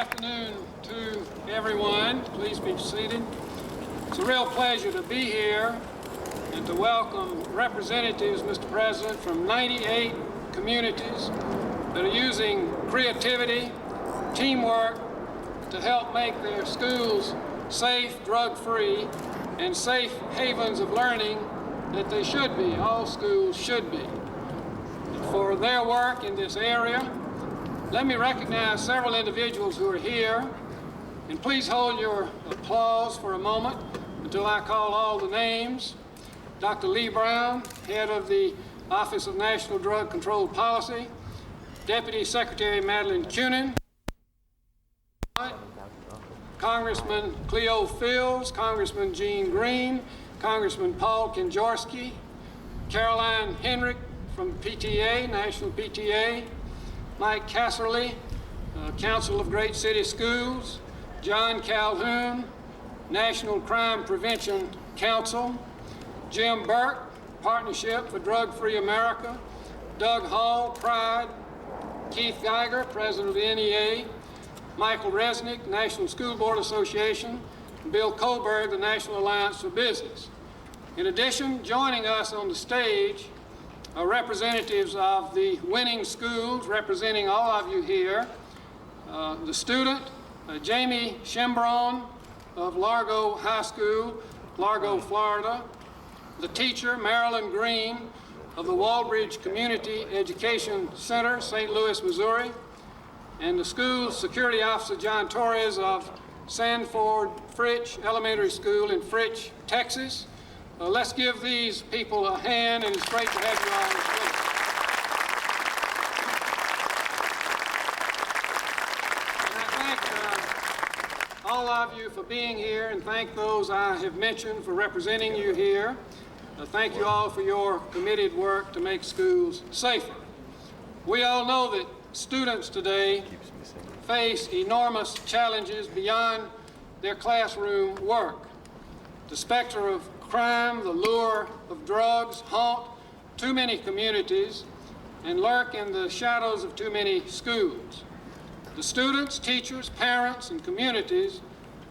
afternoon to everyone. Please be seated. It's a real pleasure to be here and to welcome representatives, Mr. President, from 98 communities that are using creativity, teamwork to help make their schools safe, drug-free, and safe havens of learning that they should be, all schools should be. For their work in this area, let me recognize several individuals who are here, and please hold your applause for a moment until I call all the names. Dr. Lee Brown, head of the Office of National Drug Control Policy, Deputy Secretary Madeline Kunin, Congressman Cleo Fields, Congressman Gene Green, Congressman Paul Kinjorski, Caroline Henrick from PTA, National PTA, Mike Casserly, Council of Great City Schools, John Calhoun, National Crime Prevention Council, Jim Burke, Partnership for Drug-Free America, Doug Hall, Pride, Keith Geiger, President of the NEA, Michael Resnick, National School Board Association, and Bill Kohlberg, the National Alliance for Business. In addition, joining us on the stage are representatives of the winning schools, representing all of you here. The student, Jamie Shembron of Largo High School, Largo, Florida. The teacher, Marilyn Green of the Walbridge Community Education Center, St. Louis, Missouri. And the school's security officer, John Torres of Sanford Fritch Elementary School in Fritch, Texas. Let's give these people a hand, and it's great to have you all with us. And I thank all of you for being here, and thank those I have mentioned for representing you here. Thank you all for your committed work to make schools safer. We all know that students today face enormous challenges beyond their classroom work. The specter of crime, the lure of drugs haunt too many communities and lurk in the shadows of too many schools. The students, teachers, parents, and communities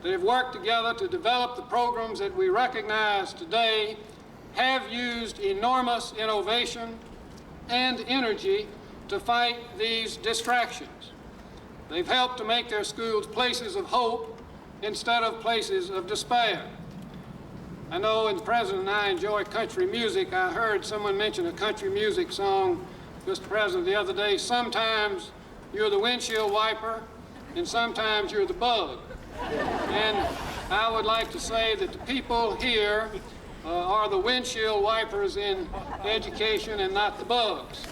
that have worked together to develop the programs that we recognize today have used enormous innovation and energy to fight these distractions. They've helped to make their schools places of hope instead of places of despair. I know, and the President and I enjoy country music. I heard someone mention a country music song, Mr. President, the other day. Sometimes you're the windshield wiper, and sometimes you're the bug. And I would like to say that the people here are the windshield wipers in education and not the bugs.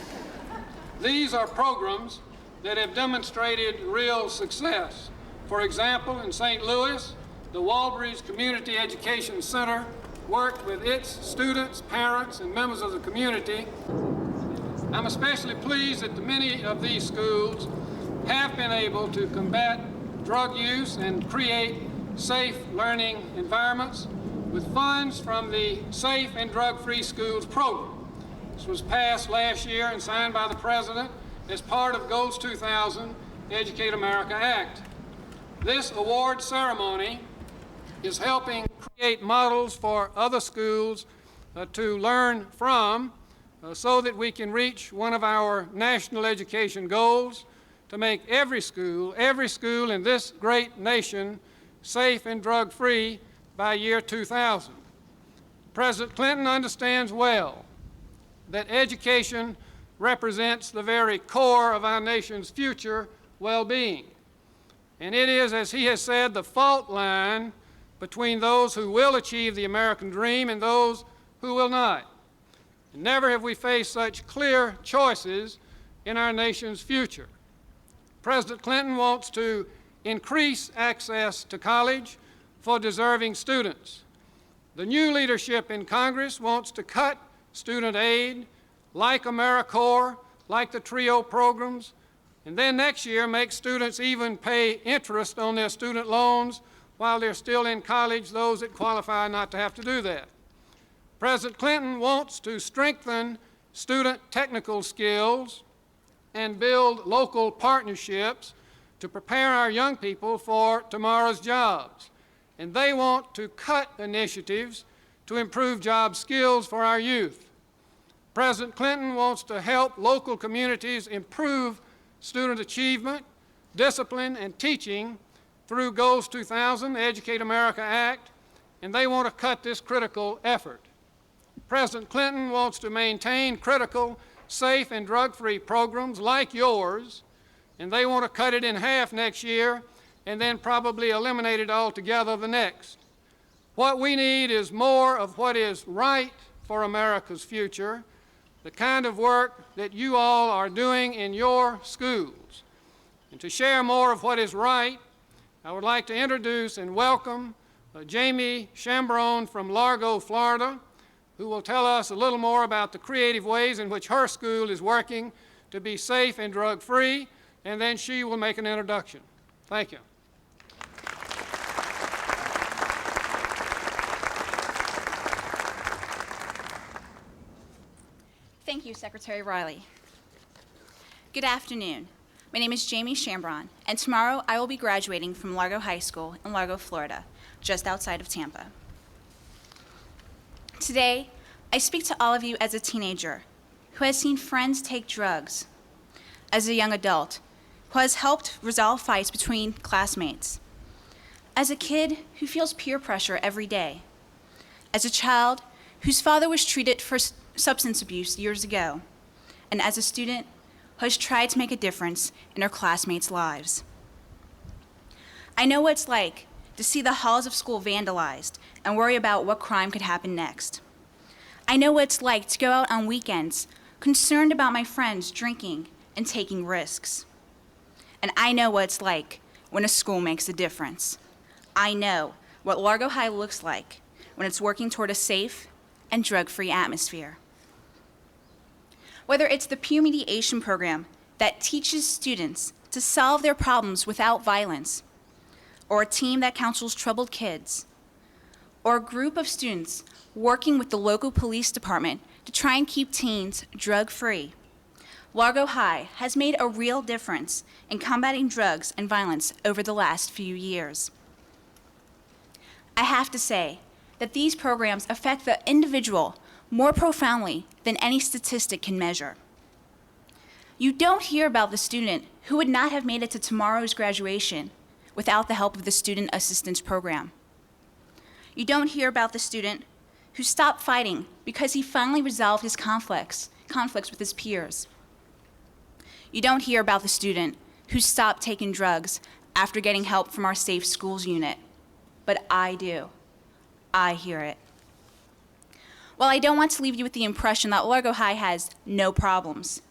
These are programs that have demonstrated real success. For example, in St. Louis, the Walbridge Community Education Center worked with its students, parents, and members of the community. I'm especially pleased that many of these schools have been able to combat drug use and create safe learning environments with funds from the Safe and Drug-Free Schools program. This was passed last year and signed by the President as part of Goals 2000 Educate America Act. This award ceremony is helping create models for other schools to learn from so that we can reach one of our national education goals to make every school in this great nation safe and drug-free by year 2000. President Clinton understands well that education represents the very core of our nation's future well-being. And it is, as he has said, the fault line between those who will achieve the American dream and those who will not. And never have we faced such clear choices in our nation's future. President Clinton wants to increase access to college for deserving students. The new leadership in Congress wants to cut student aid, like AmeriCorps, like the TRIO programs, and then next year make students even pay interest on their student loans while they're still in college, those that qualify not to have to do that. President Clinton wants to strengthen student technical skills and build local partnerships to prepare our young people for tomorrow's jobs. And they want to cut initiatives to improve job skills for our youth. President Clinton wants to help local communities improve student achievement, discipline, and teaching through Goals 2000, the Educate America Act, and they want to cut this critical effort. President Clinton wants to maintain critical, safe, and drug-free programs like yours, and they want to cut it in half next year and then probably eliminate it altogether the next. What we need is more of what is right for America's future, the kind of work that you all are doing in your schools. And to share more of what is right, I would like to introduce and welcome Jamie Chambron from Largo, Florida, who will tell us a little more about the creative ways in which her school is working to be safe and drug-free, and then she will make an introduction. Thank you. Thank you, Secretary Riley. Good afternoon. My name is Jamie Chambron, and tomorrow I will be graduating from Largo High School in Largo, Florida, just outside of Tampa. Today, I speak to all of you as a teenager who has seen friends take drugs, as a young adult who has helped resolve fights between classmates, as a kid who feels peer pressure every day, as a child whose father was treated for substance abuse years ago, and as a student who has tried to make a difference in her classmates' lives. I know what it's like to see the halls of school vandalized and worry about what crime could happen next. I know what it's like to go out on weekends concerned about my friends drinking and taking risks. And I know what it's like when a school makes a difference. I know what Largo High looks like when it's working toward a safe and drug-free atmosphere. Whether it's the peer mediation program that teaches students to solve their problems without violence, or a team that counsels troubled kids, or a group of students working with the local police department to try and keep teens drug-free, Largo High has made a real difference in combating drugs and violence over the last few years. I have to say that these programs affect the individual more profoundly than any statistic can measure. You don't hear about the student who would not have made it to tomorrow's graduation without the help of the Student Assistance Program. You don't hear about the student who stopped fighting because he finally resolved his conflicts with his peers. You don't hear about the student who stopped taking drugs after getting help from our Safe Schools unit, but I do. I hear it. While I don't want to leave you with the impression that Largo High has no problems,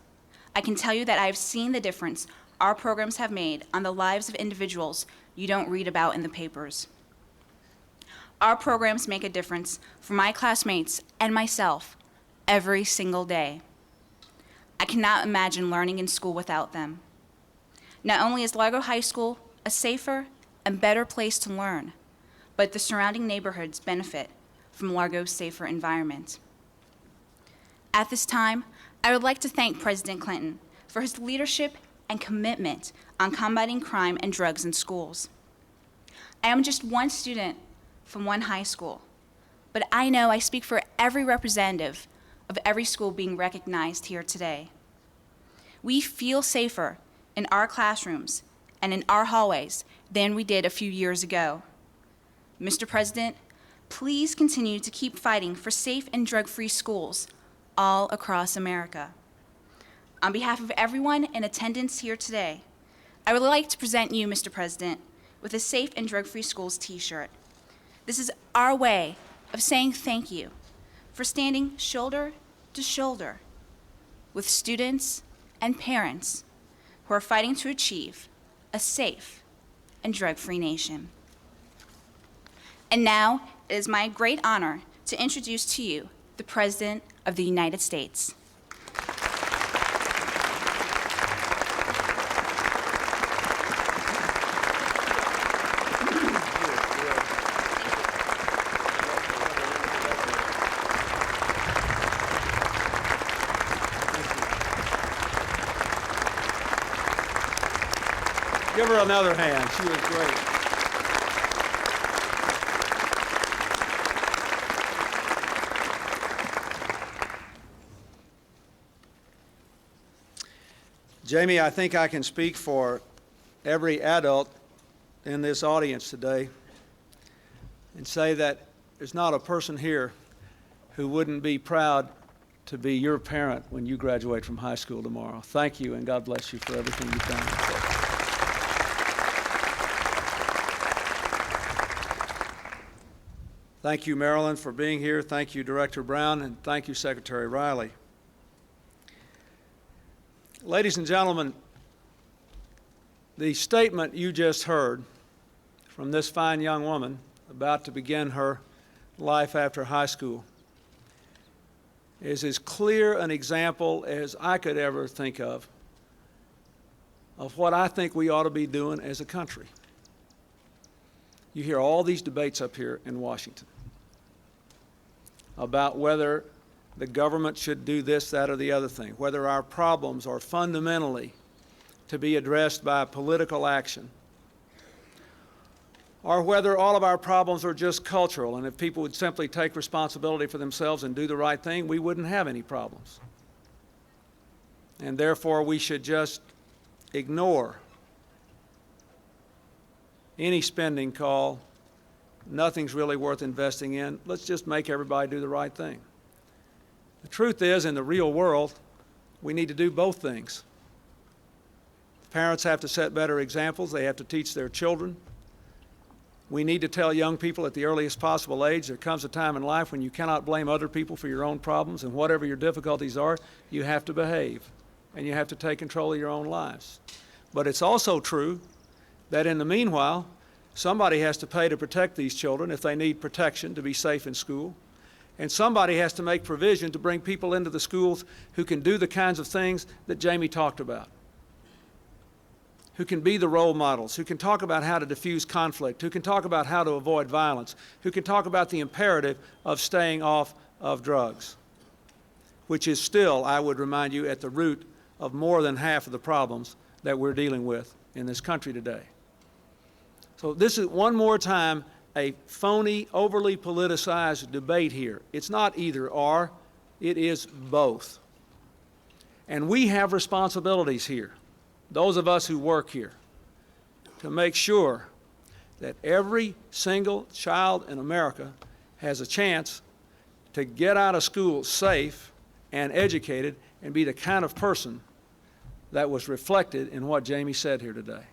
I can tell you that I have seen the difference our programs have made on the lives of individuals you don't read about in the papers. Our programs make a difference for my classmates and myself every single day. I cannot imagine learning in school without them. Not only is Largo High School a safer and better place to learn, but the surrounding neighborhoods benefit from Largo's safer environment. At this time, I would like to thank President Clinton for his leadership and commitment on combating crime and drugs in schools. I am just one student from one high school, but I know I speak for every representative of every school being recognized here today. We feel safer in our classrooms and in our hallways than we did a few years ago. Mr. President, please continue to keep fighting for safe and drug-free schools all across America. On behalf of everyone in attendance here today, I would like to present you, Mr. President, with a Safe and Drug-Free Schools t-shirt. This is our way of saying thank you for standing shoulder to shoulder with students and parents who are fighting to achieve a safe and drug-free nation. And now, it is my great honor to introduce to you the President of the United States. Give her another hand. She was great. Jamie, I think I can speak for every adult in this audience today and say that there's not a person here who wouldn't be proud to be your parent when you graduate from high school tomorrow. Thank you, and God bless you for everything you've done. Thank you, Marilyn, for being here. Thank you, Director Brown, and thank you, Secretary Riley. Ladies and gentlemen, the statement you just heard from this fine young woman about to begin her life after high school is as clear an example as I could ever think of what I think we ought to be doing as a country. You hear all these debates up here in Washington about whether the government should do this, that, or the other thing, whether our problems are fundamentally to be addressed by political action, or whether all of our problems are just cultural, and if people would simply take responsibility for themselves and do the right thing, we wouldn't have any problems. And therefore, we should just ignore any spending call. Nothing's really worth investing in. Let's just make everybody do the right thing. The truth is, in the real world, we need to do both things. Parents have to set better examples. They have to teach their children. We need to tell young people at the earliest possible age there comes a time in life when you cannot blame other people for your own problems, and whatever your difficulties are, you have to behave, and you have to take control of your own lives. But it's also true that in the meanwhile, somebody has to pay to protect these children if they need protection to be safe in school. And somebody has to make provision to bring people into the schools who can do the kinds of things that Jamie talked about, who can be the role models, who can talk about how to diffuse conflict, who can talk about how to avoid violence, who can talk about the imperative of staying off of drugs, which is still, I would remind you, at the root of more than half of the problems that we're dealing with in this country today. So this is, one more time, a phony, overly politicized debate here. It's not either or, it is both. And we have responsibilities here, those of us who work here, to make sure that every single child in America has a chance to get out of school safe and educated and be the kind of person that was reflected in what Jamie said here today.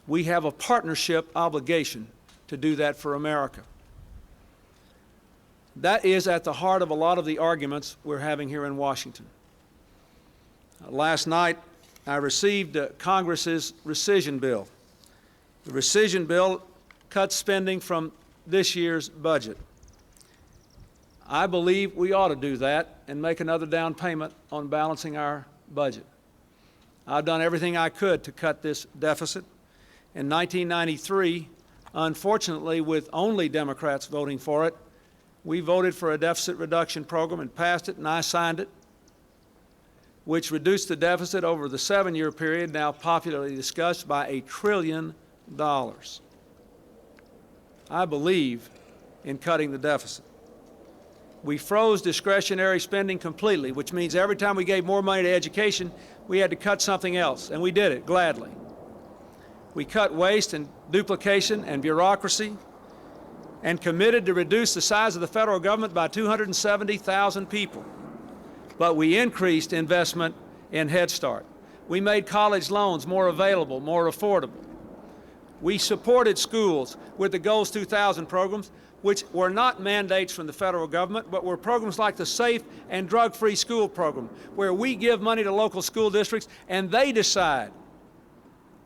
We have a partnership obligation to do that for America. That is at the heart of a lot of the arguments we're having here in Washington. Last night, I received Congress's rescission bill. The rescission bill cuts spending from this year's budget. I believe we ought to do that and make another down payment on balancing our budget. I've done everything I could to cut this deficit. In 1993, unfortunately, with only Democrats voting for it, we voted for a deficit reduction program and passed it, and I signed it, which reduced the deficit over the 7-year period, now popularly discussed, by $1 trillion. I believe in cutting the deficit. We froze discretionary spending completely, which means every time we gave more money to education, we had to cut something else, and we did it gladly. We cut waste and duplication and bureaucracy and committed to reduce the size of the federal government by 270,000 people. But we increased investment in Head Start. We made college loans more available, more affordable. We supported schools with the Goals 2000 programs, which were not mandates from the federal government, but were programs like the Safe and Drug-Free School program, where we give money to local school districts and they decide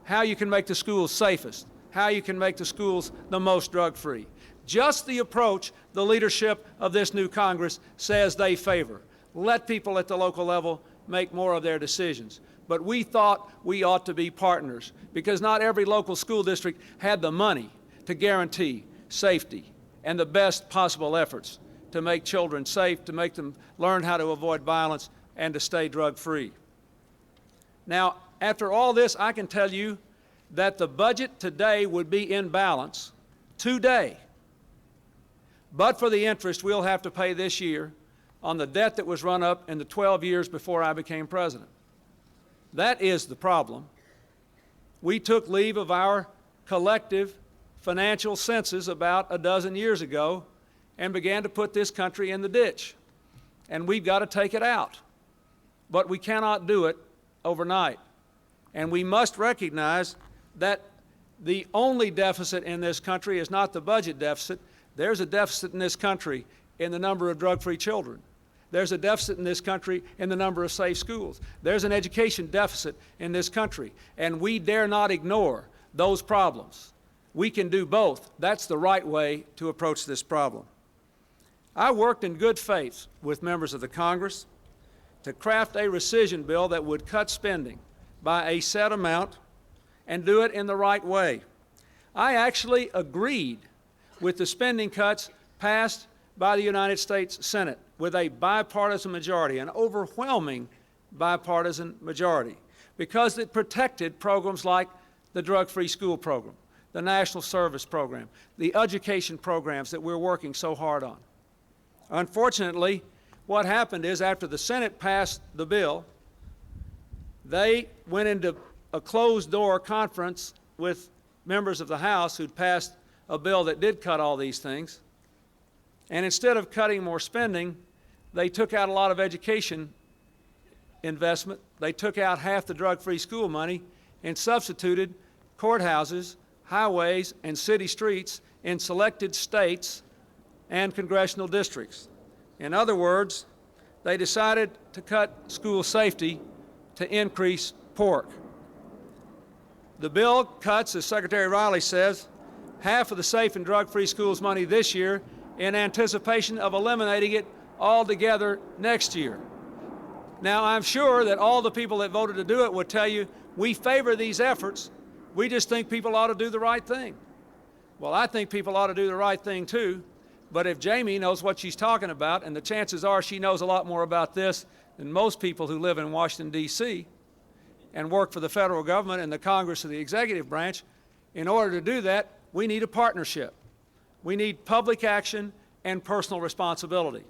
how you can make the schools safest, how you can make the schools the most drug-free. Just the approach the leadership of this new Congress says they favor. Let people at the local level make more of their decisions. But we thought we ought to be partners because not every local school district had the money to guarantee safety and the best possible efforts to make children safe, to make them learn how to avoid violence, and to stay drug-free. Now, after all this, I can tell you that the budget today would be in balance today, but for the interest we'll have to pay this year on the debt that was run up in the 12 years before I became president. That is the problem. We took leave of our collective financial senses about a dozen years ago and began to put this country in the ditch. And we've got to take it out. But we cannot do it overnight. And we must recognize that the only deficit in this country is not the budget deficit. There's a deficit in this country in the number of drug-free children. There's a deficit in this country in the number of safe schools. There's an education deficit in this country, and we dare not ignore those problems. We can do both. That's the right way to approach this problem. I worked in good faith with members of the Congress to craft a rescission bill that would cut spending by a set amount and do it in the right way. I actually agreed with the spending cuts passed by the United States Senate with a bipartisan majority, an overwhelming bipartisan majority, because it protected programs like the drug-free school program, the National Service Program, the education programs that we're working so hard on. Unfortunately, what happened is after the Senate passed the bill, they went into a closed-door conference with members of the House who'd passed a bill that did cut all these things. And instead of cutting more spending, they took out a lot of education investment. They took out half the drug-free school money and substituted courthouses, highways, and city streets in selected states and congressional districts. In other words, they decided to cut school safety to increase pork. The bill cuts, as Secretary Riley says, half of the safe and drug-free schools money this year in anticipation of eliminating it altogether next year. Now, I'm sure that all the people that voted to do it would tell you, we favor these efforts, we just think people ought to do the right thing. Well, I think people ought to do the right thing too, but if Jamie knows what she's talking about, and the chances are she knows a lot more about this than most people who live in Washington, D.C., and work for the federal government and the Congress or the executive branch, in order to do that, we need a partnership. We need public action and personal responsibility.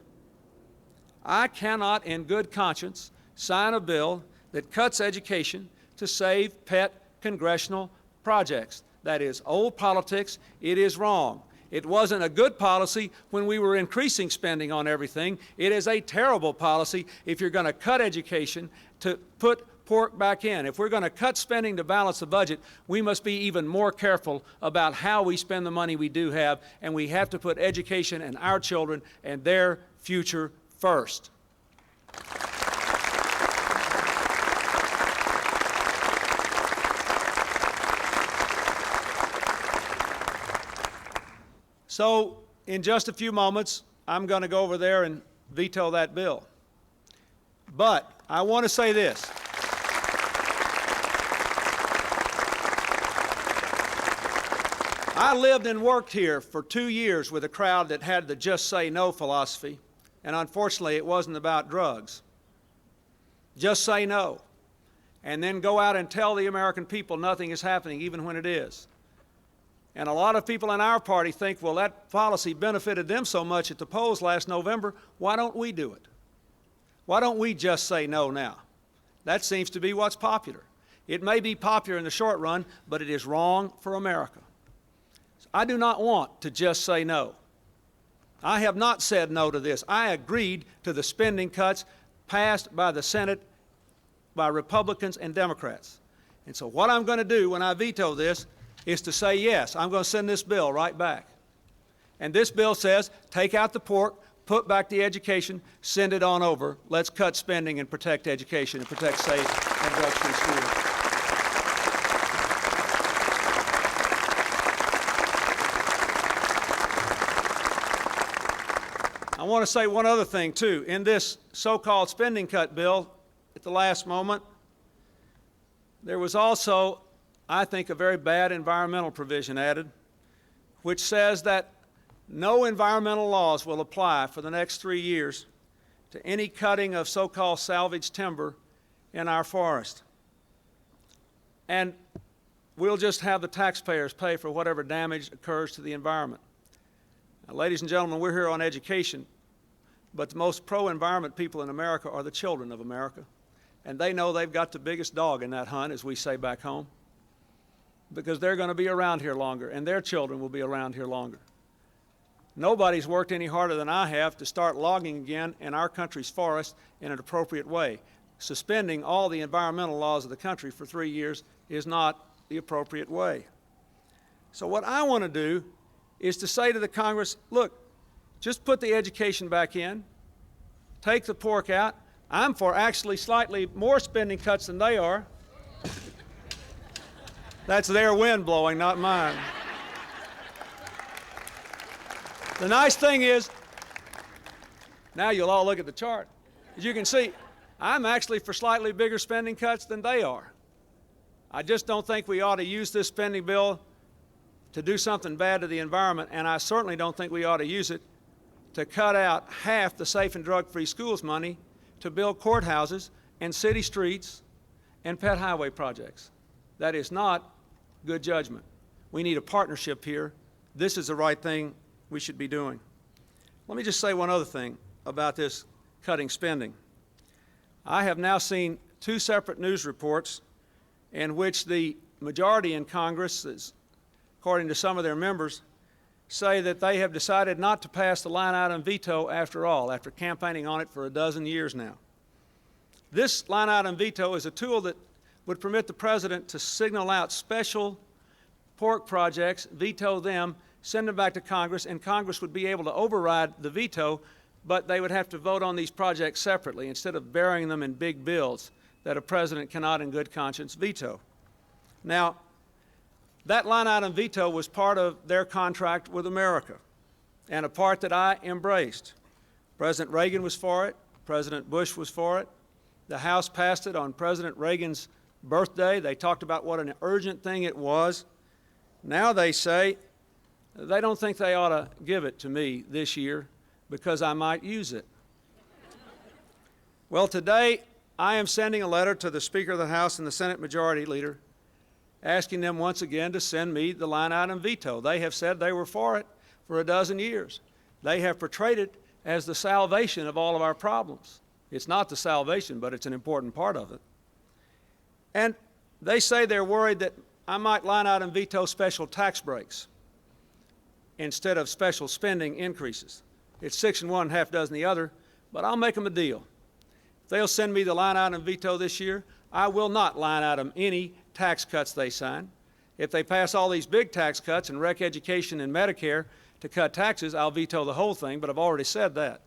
I cannot, in good conscience, sign a bill that cuts education to save pet congressional projects. That is old politics. It is wrong. It wasn't a good policy when we were increasing spending on everything. It is a terrible policy if you're going to cut education to put pork back in. If we're going to cut spending to balance the budget, we must be even more careful about how we spend the money we do have, and we have to put education and our children and their future first. So, in just a few moments, I'm going to go over there and veto that bill. But I want to say this. I lived and worked here for 2 years with a crowd that had the just say no philosophy, and unfortunately it wasn't about drugs. Just say no, and then go out and tell the American people nothing is happening even when it is. And a lot of people in our party think, well, that policy benefited them so much at the polls last November, why don't we do it? Why don't we just say no now? That seems to be what's popular. It may be popular in the short run, but it is wrong for America. I do not want to just say no. I have not said no to this. I agreed to the spending cuts passed by the Senate by Republicans and Democrats. And so what I'm going to do when I veto this is to say yes, I'm going to send this bill right back. And this bill says, take out the pork, put back the education, send it on over. Let's cut spending and protect education and protect safe and drug-free schools. I want to say one other thing, too. In this so-called spending cut bill, at the last moment, there was also, I think, a very bad environmental provision added, which says that no environmental laws will apply for the next 3 years to any cutting of so-called salvage timber in our forest. And we'll just have the taxpayers pay for whatever damage occurs to the environment. Now, ladies and gentlemen, we're here on education, but the most pro-environment people in America are the children of America. And they know they've got the biggest dog in that hunt, as we say back home, because they're going to be around here longer, and their children will be around here longer. Nobody's worked any harder than I have to start logging again in our country's forests in an appropriate way. Suspending all the environmental laws of the country for 3 years is not the appropriate way. So what I want to do is to say to the Congress, look, just put the education back in, take the pork out. I'm for actually slightly more spending cuts than they are. That's their wind blowing, not mine. The nice thing is, now you'll all look at the chart. As you can see, I'm actually for slightly bigger spending cuts than they are. I just don't think we ought to use this spending bill to do something bad to the environment, and I certainly don't think we ought to use it to cut out half the safe and drug-free schools money to build courthouses and city streets and pet highway projects. That is not good judgment. We need a partnership here. This is the right thing we should be doing. Let me just say one other thing about this cutting spending. I have now seen 2 separate news reports in which the majority in Congress, according to some of their members, say that they have decided not to pass the line item veto after all, after campaigning on it for a dozen years now. This line item veto is a tool that would permit the President to signal out special pork projects, veto them, send them back to Congress, and Congress would be able to override the veto, but they would have to vote on these projects separately instead of burying them in big bills that a president cannot in good conscience veto. Now, that line item veto was part of their contract with America, and a part that I embraced. President Reagan was for it. President Bush was for it. The House passed it on President Reagan's birthday. They talked about what an urgent thing it was. Now they say they don't think they ought to give it to me this year because I might use it. Well, today I am sending a letter to the Speaker of the House and the Senate Majority Leader asking them once again to send me the line item veto. They have said they were for it for a dozen years. They have portrayed it as the salvation of all of our problems. It's not the salvation, but it's an important part of it. And they say they're worried that I might line item veto special tax breaks instead of special spending increases. It's 6 in one, half dozen the other, but I'll make them a deal. If they'll send me the line item veto this year, I will not line item any tax cuts they sign. If they pass all these big tax cuts and wreck education and Medicare to cut taxes, I'll veto the whole thing, but I've already said that.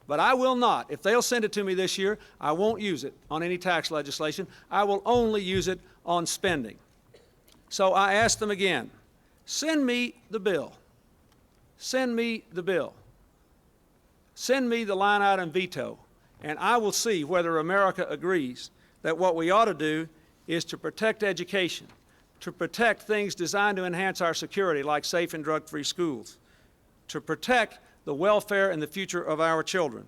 But I will not. If they'll send it to me this year, I won't use it on any tax legislation. I will only use it on spending. So I ask them again, send me the bill. Send me the bill. Send me the line item veto, and I will see whether America agrees that what we ought to do is to protect education, to protect things designed to enhance our security like safe and drug-free schools, to protect the welfare and the future of our children.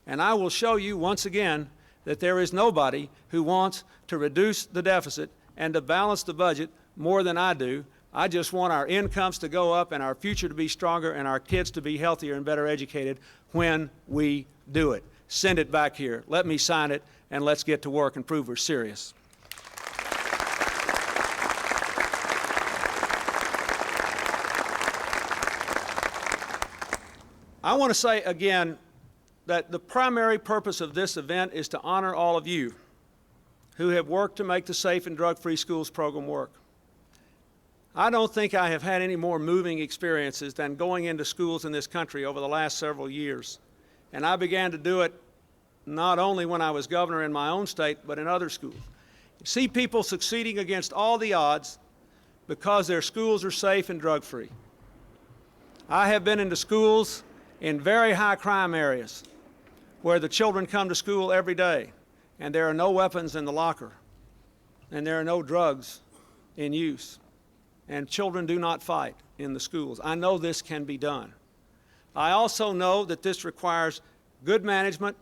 And I will show you once again that there is nobody who wants to reduce the deficit and to balance the budget more than I do. I just want our incomes to go up and our future to be stronger and our kids to be healthier and better educated when we do it. Send it back here. Let me sign it, and let's get to work and prove we're serious. I want to say again that the primary purpose of this event is to honor all of you who have worked to make the Safe and Drug-Free Schools program work. I don't think I have had any more moving experiences than going into schools in this country over the last several years. And I began to do it not only when I was governor in my own state, but in other schools. See people succeeding against all the odds because their schools are safe and drug-free. I have been into schools in very high crime areas where the children come to school every day and there are no weapons in the locker and there are no drugs in use and children do not fight in the schools. I know this can be done. I also know that this requires good management,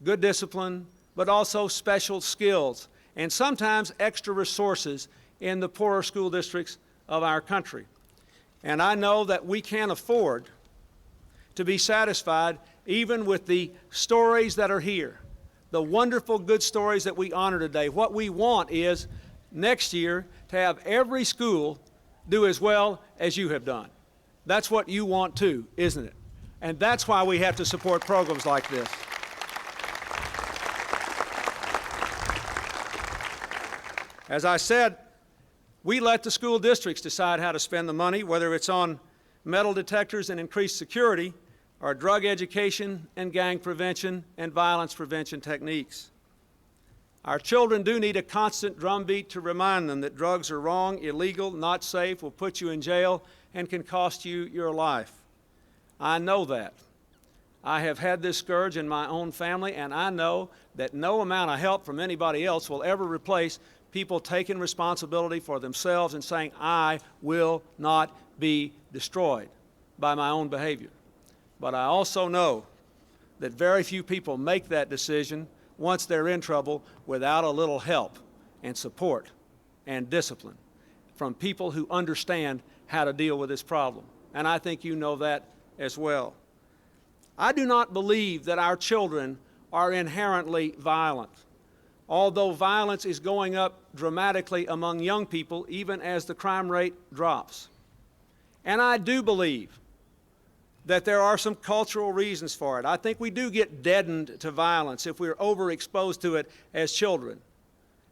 good discipline, but also special skills and sometimes extra resources in the poorer school districts of our country. And I know that we can't afford to be satisfied even with the stories that are here, the wonderful good stories that we honor today. What we want is next year to have every school do as well as you have done. That's what you want too, isn't it? And that's why we have to support programs like this. As I said, we let the school districts decide how to spend the money, whether it's on metal detectors and increased security, or drug education and gang prevention and violence prevention techniques. Our children do need a constant drumbeat to remind them that drugs are wrong, illegal, not safe, will put you in jail, and can cost you your life. I know that. I have had this scourge in my own family, and I know that no amount of help from anybody else will ever replace people taking responsibility for themselves and saying, I will not be destroyed by my own behavior. But I also know that very few people make that decision once they're in trouble without a little help and support and discipline from people who understand how to deal with this problem. And I think you know that as well. I do not believe that our children are inherently violent, although violence is going up dramatically among young people even as the crime rate drops. And I do believe that there are some cultural reasons for it. I think we do get deadened to violence if we're overexposed to it as children,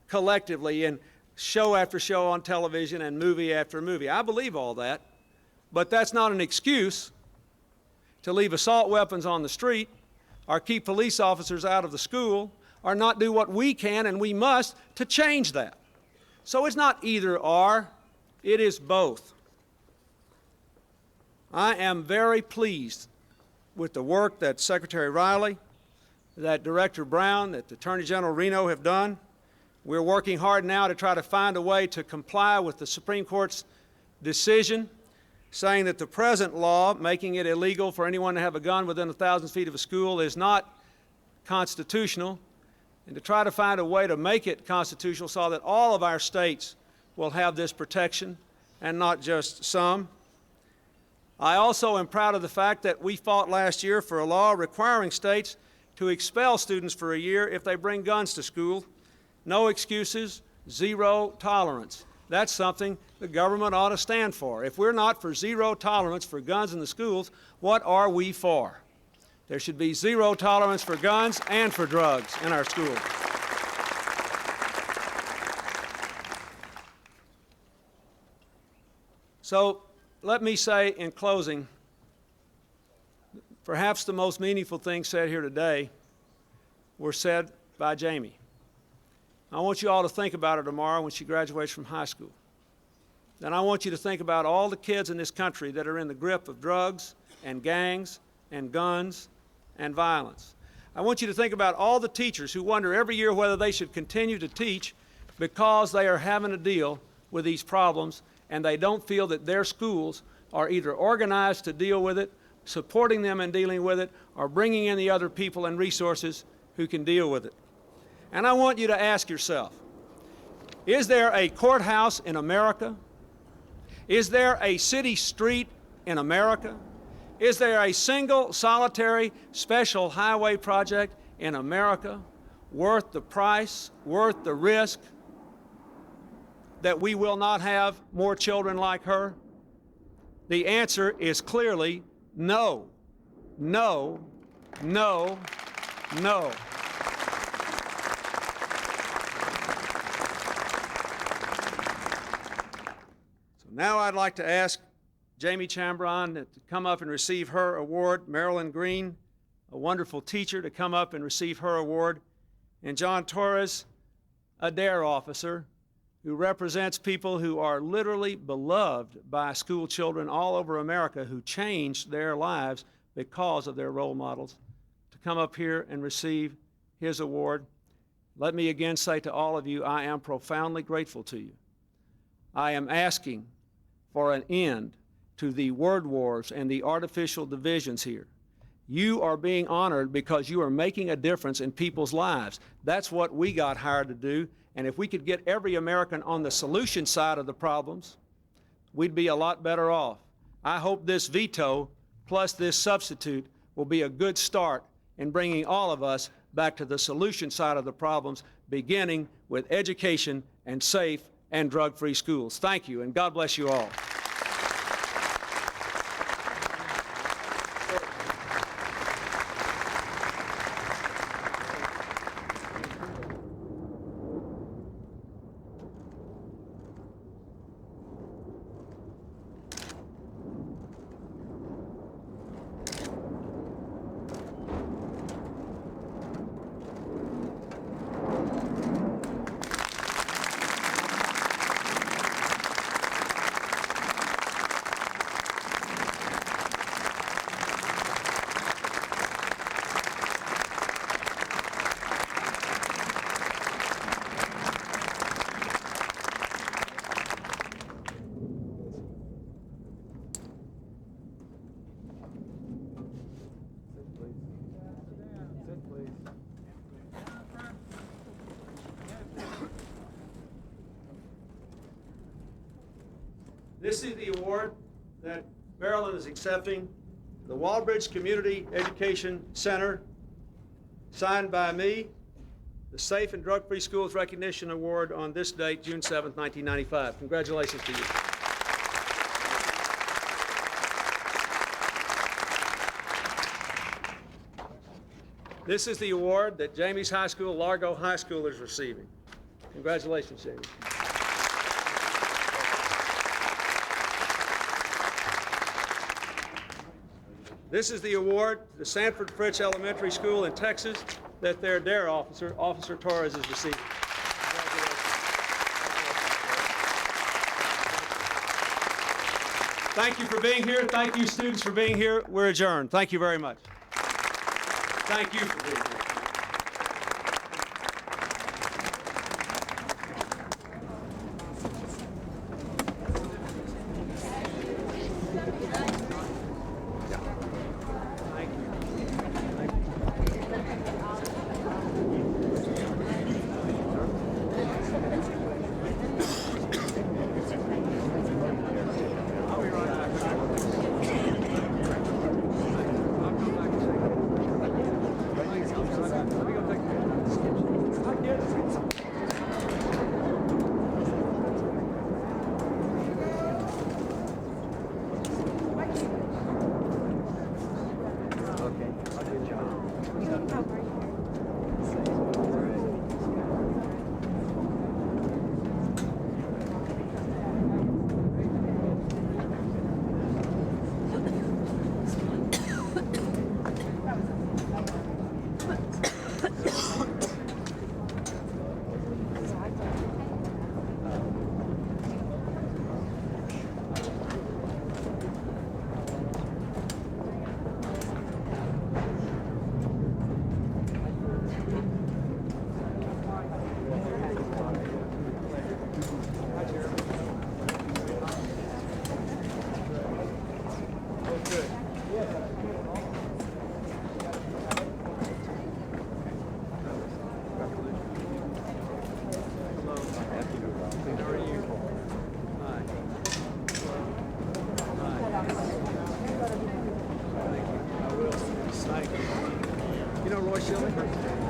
collectively, in show after show on television and movie after movie. I believe all that, but that's not an excuse to leave assault weapons on the street, or keep police officers out of the school, or not do what we can and we must to change that. So it's not either or, it is both. I am very pleased with the work that Secretary Riley, that Director Brown, that Attorney General Reno have done. We're working hard now to try to find a way to comply with the Supreme Court's decision saying that the present law making it illegal for anyone to have a gun within 1,000 feet of a school is not constitutional, and to try to find a way to make it constitutional so that all of our states will have this protection and not just some. I also am proud of the fact that we fought last year for a law requiring states to expel students for a year if they bring guns to school. No excuses, zero tolerance. That's something the government ought to stand for. If we're not for zero tolerance for guns in the schools, what are we for? There should be zero tolerance for guns and for drugs in our schools. So let me say in closing, perhaps the most meaningful things said here today were said by Jamie. I want you all to think about her tomorrow when she graduates from high school. Then I want you to think about all the kids in this country that are in the grip of drugs and gangs and guns and violence. I want you to think about all the teachers who wonder every year whether they should continue to teach because they are having to deal with these problems and they don't feel that their schools are either organized to deal with it, supporting them in dealing with it, or bringing in the other people and resources who can deal with it. And I want you to ask yourself, is there a courthouse in America? Is there a city street in America? Is there a single solitary special highway project in America worth the price, worth the risk that we will not have more children like her? The answer is clearly no, no, no, no. Now I'd like to ask Jamie Chambron to come up and receive her award, Marilyn Green, a wonderful teacher, to come up and receive her award, and John Torres, a DARE officer who represents people who are literally beloved by school children all over America who changed their lives because of their role models, to come up here and receive his award. Let me again say to all of you, I am profoundly grateful to you. I am asking for an end to the word wars and the artificial divisions here. You are being honored because you are making a difference in people's lives. That's what we got hired to do, And if we could get every American on the solution side of the problems, we'd be a lot better off. I hope this veto plus this substitute will be a good start in bringing all of us back to the solution side of the problems, beginning with education and safe and drug-free schools. Thank you, and God bless you all. This is the award that Maryland is accepting, the Walbridge Community Education Center, signed by me, the Safe and Drug-Free Schools Recognition Award on this date, June 7th, 1995. Congratulations to you. This is the award that Jamie's High School, Largo High School is receiving. Congratulations, Jamie. This is the award the Sanford Fritz Elementary School in Texas that their DARE officer, Officer Torres, is receiving. Thank you for being here. Thank you, students, for being here. We're adjourned. Thank you very much. Thank you for being here. You know Roy Shelley?